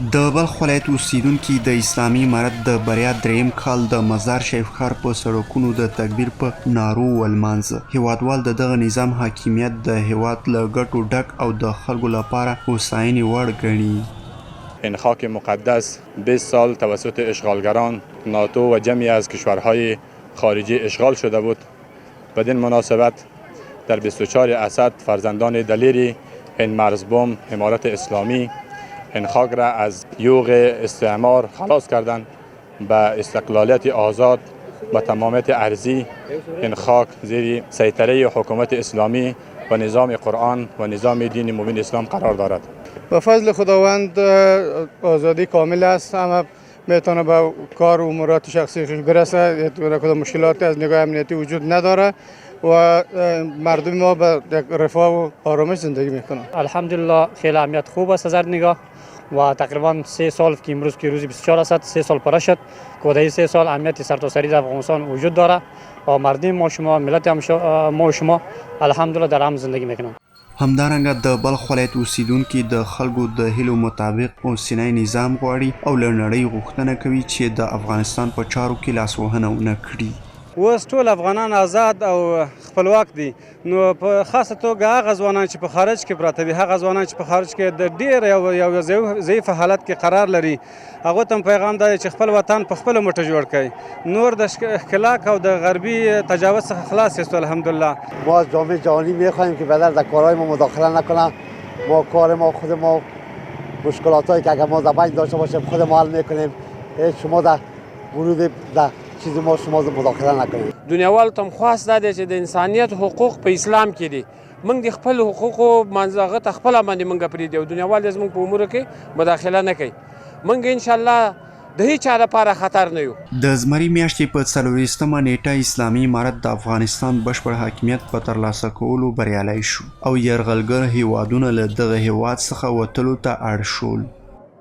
د بلخ ولایت اوسیدونکي د اسلامي امارت د بریا دریم کال د مزار شریف ښار په سړکونو د تکبیر په نارو ولمانځه. هیوادوال د دغه نظام حاکمیت د هیواد له ګټو ډک او د خلکو لپاره هوساینې وړ ګڼي. این خاک مقدس 20 سال توسط اشغالگران ناتو و جمعی از کشورهای خارجی اشغال شده بود. بدین مناسبت در 24 اسد فرزندان دلیری این مرزبان امارت اسلامی این خاک را از یوغ استعمار خلاص کردند. به استقلالیت آزاد و تمامیت ارضی این خاک زیر سیطره حکومت اسلامی و نظام قرآن و نظام دین مبین اسلام قرار دارد. به فضل خداوند آزادی کامل است. همه میتونه به کار و امورات شخصی خود برسه. کدام مشکلاتی از نگاه امنیتی وجود نداره و مردم ما به رفاه و آرامش زندگی میکنن. الحمدلله خیلی امنیت خوب است از هر نگاه و تقریبا 3 سال که امروز که روز 24 است 3 سال پره شد که در 3 سال امنیت سرتاسری در افغانستان وجود داره و مردم ما شما ملت ما شما الحمدلله در امن زندگی میکنن. همدارنګه د بلخ ولایت اوسیدونکي د خلکو د هیلو مطابق اوسنی نظام غواړي او له نړۍ غوښتنه کوي چې د افغانستان په چارو کې لاسوهنه ونه کړي. اوس ټول افغانان آزاد او خپلواک دي. نو په خاصه توګه هغه ځوانان چې په خارج کې پراته وي، هغه ځوانان چې په خارج کې د ډېر یو ضعیف حالت کې قرار لري، هغه ته پیغام دی چې خپل وطن په خپل مټه جوړ کړي. نور د ښکلاک او د غربي تجاوز څخه خلاص یاست الحمدلله. ما از جامعه جهانی میخواهیم که بدر در کارهای ما مداخله نکنن. ما کار ما خود ما مشکلاتایی که اگر ما زبان داشته باشیم خود ما حل میکنیم. شما در ورود در چیز ما شما مداخله نکنید. دنیاوال تم خواست داده چې د انسانیت حقوق په اسلام کې دي. موږ د خپل حقوقو منځغه ته خپل باندې موږ پرې دی او دنیاوال زموږ په امور کې مداخله نه کوي. موږ ان شاء الله د هیڅ چا لپاره خطر نه یو. د زمري میاشتې په 24مه نیټه اسلامي امارت د افغانستان بشپړ حاکمیت په ترلاسه کولو بریالی شو او یرغلګر هیوادونه له دغه هیواد څخه وتلو ته اړ شول.